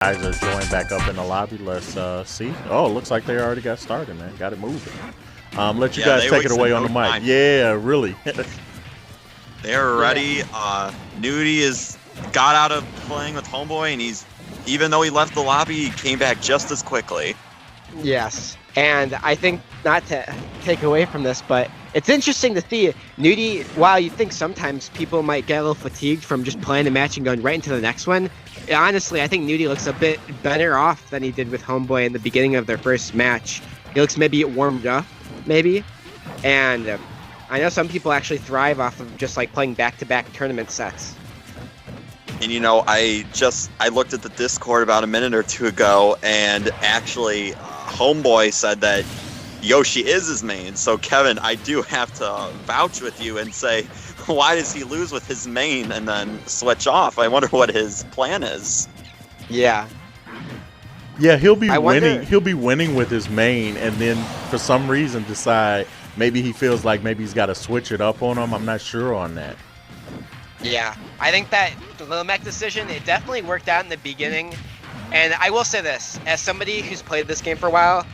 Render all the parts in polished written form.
Guys are joined back up in the lobby. Let's see. Oh, it looks like they already got started, man. Got it moving. Let you guys take it away on the mic. Yeah, really. They're ready. Nooty is got out of playing with Homeboy, and even though he left the lobby, he came back just as quickly. Yes, and I think, not to take away from this, but it's interesting to see Nooty. While you think sometimes people might get a little fatigued from just playing a match and going right into the next one, honestly, I think Nooty looks a bit better off than he did with Homeboy in the beginning of their first match. He looks maybe warmed up, maybe, and I know some people actually thrive off of just like playing back-to-back tournament sets. And you know, I looked at the Discord about a minute or two ago, and actually, Homeboy said that Yoshi is his main. So Kevin, I do have to vouch with you and say, why does he lose with his main and then switch off? I wonder what his plan is. Yeah. Yeah, he'll be winning. He'll be winning with his main, and then for some reason decide maybe he feels like maybe he's got to switch it up on him. I'm not sure on that. Yeah, I think that the Lil Mac decision, it definitely worked out in the beginning. And I will say this, as somebody who's played this game for a while,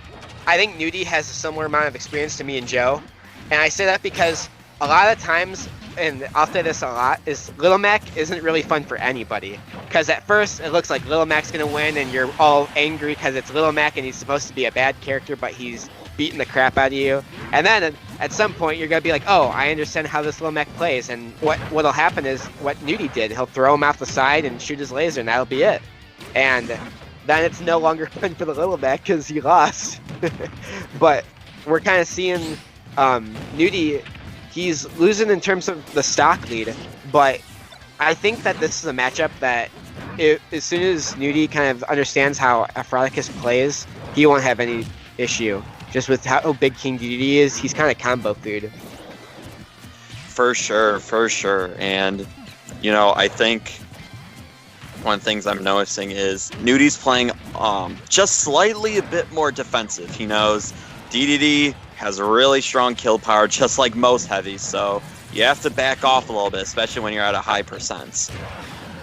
I think Nooty has a similar amount of experience to me and Joe. And I say that because a lot of times, and I'll say this a lot, is Lil Mac isn't really fun for anybody. Because at first, it looks like Lil Mac's going to win, and you're all angry because it's Lil Mac and he's supposed to be a bad character, but he's beating the crap out of you. And then at some point, you're going to be like, oh, I understand how this Lil Mac plays. And what'll happen is what Nooty did. He'll throw him off the side and shoot his laser, and that'll be it. And then it's no longer fun for the Lil Mac because he lost. But we're kind of seeing Nooty, he's losing in terms of the stock lead. But I think that this is a matchup that as soon as Nooty kind of understands how Aphrotreeslac plays, he won't have any issue. Just with how big King Dedede is, he's kind of combo food. For sure, for sure. And, you know, I think one of the things I'm noticing is Nooty's playing just slightly a bit more defensive. He knows Dedede has a really strong kill power, just like most heavies, so you have to back off a little bit, especially when you're at a high percent.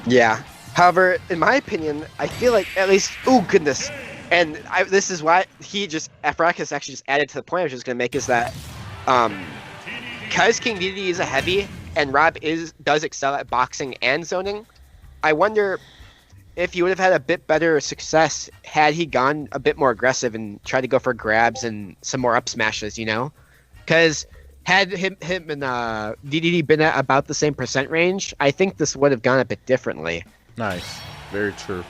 Yeah. However, in my opinion, I feel like at least, oh goodness, and this is why Aphrotreeslac actually just added to the point I was just going to make, is that because King Dedede is a heavy and R.O.B does excel at boxing and zoning, I wonder if he would have had a bit better success had he gone a bit more aggressive and tried to go for grabs and some more up smashes, you know? Because had him and Dedede been at about the same percent range, I think this would have gone a bit differently. Nice. Very true.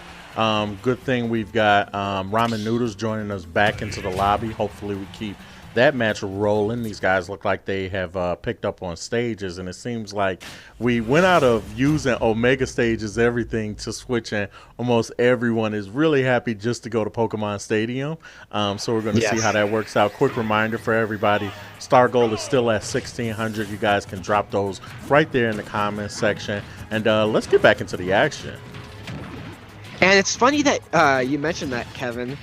Good thing we've got Ramen Noodles joining us back into the lobby. Hopefully we keep that match rolling. These guys look like they have picked up on stages, and it seems like we went out of using Omega stages, everything, to switch, and almost everyone is really happy just to go to Pokemon Stadium. So we're going to see how that works out. Quick reminder for everybody, star goal is still at 1,600. You guys can drop those right there in the comments section, and let's get back into the action. And it's funny that you mentioned that, Kevin.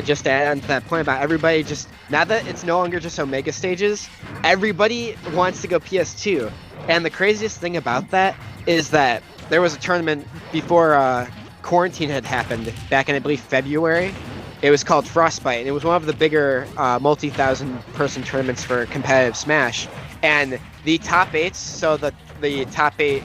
Just to add on to that point about everybody, just now that it's no longer just Omega stages, everybody wants to go PS2. And the craziest thing about that is that there was a tournament before quarantine had happened back in, I believe, February. It was called Frostbite, and it was one of the bigger multi-thousand person tournaments for competitive Smash. And the top 8s, so the top 8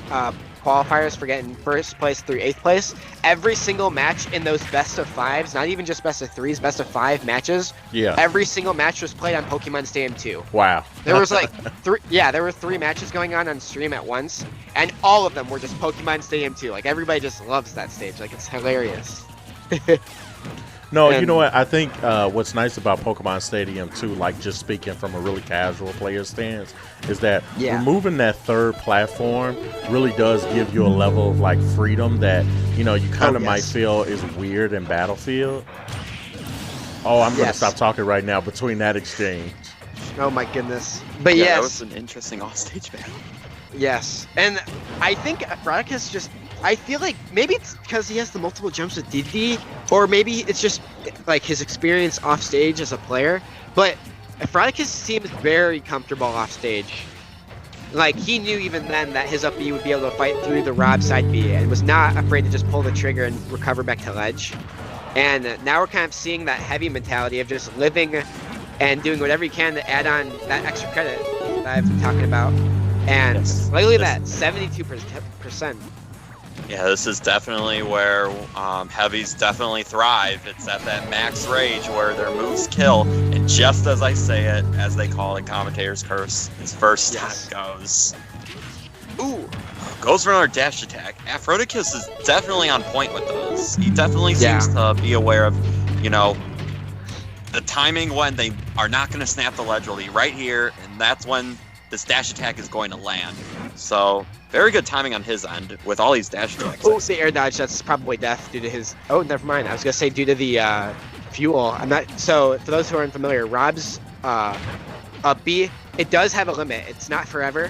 qualifiers for getting first place through 8th place, every single match in those best of 5s, not even just best of 3s, best of 5 matches, every single match was played on Pokemon Stadium 2. Wow. There was like there were 3 matches going on stream at once, and all of them were just Pokemon Stadium 2. Like, everybody just loves that stage. Like, it's hilarious. No, you know what? I think what's nice about Pokemon Stadium, too, like just speaking from a really casual player stance, is that removing that third platform really does give you a level of like freedom that, you know, you kind of might feel is weird in Battlefield. Oh, I'm going to stop talking right now between that exchange. Oh, my goodness. But yeah, that was an interesting offstage battle. Yes, and I think Aphrotreeslac just, I feel like maybe it's because he has the multiple jumps with Dedede, or maybe it's just like his experience off stage as a player, but Aphrotreeslac seems very comfortable off stage. Like, he knew even then that his up B would be able to fight through the R.O.B side B and was not afraid to just pull the trigger and recover back to ledge. And now we're kind of seeing that heavy mentality of just living and doing whatever you can to add on that extra credit that I've been talking about. And look at that, 72%. Yeah, this is definitely where heavies definitely thrive. It's at that max rage where their moves kill, and just as I say it, as they call it, commentator's curse, his first time goes. Ooh. Goes for another dash attack. Aphrotreeslac is definitely on point with those. He definitely seems to be aware of, the timing when they are not going to snap the ledge will be right here, and that's when this dash attack is going to land. So, very good timing on his end with all these dash attacks. Oh, the air dodge, that's probably death due to his... Oh, never mind. I was going to say due to the fuel. I'm not... So, for those who aren't familiar, R.O.B's up B, it does have a limit. It's not forever.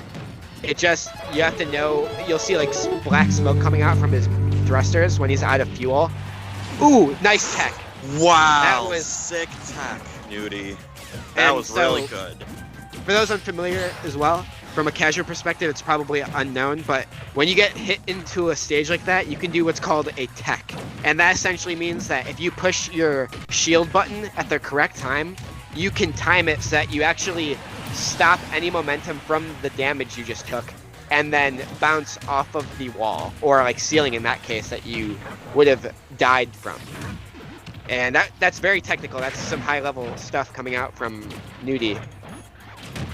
It just... You have to know... You'll see, like, black smoke coming out from his thrusters when he's out of fuel. Ooh, nice tech. Wow, that was sick tech, Nooty. That was really good. For those unfamiliar as well, from a casual perspective, it's probably unknown, but when you get hit into a stage like that, you can do what's called a tech. And that essentially means that if you push your shield button at the correct time, you can time it so that you actually stop any momentum from the damage you just took and then bounce off of the wall, or like ceiling in that case, that you would have died from. And that's very technical. That's some high-level stuff coming out from Nooty.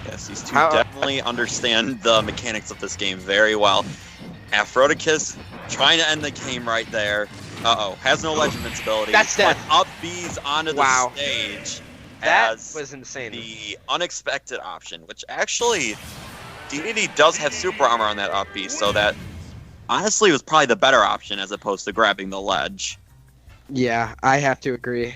Yes, these two definitely understand the mechanics of this game very well. Aphrotreeslac trying to end the game right there. Has no ledge invincibility. That's death. Up B's onto the stage. That was insane. The unexpected option, which actually, Dedede does have super armor on that up B, so that honestly was probably the better option as opposed to grabbing the ledge. Yeah, I have to agree.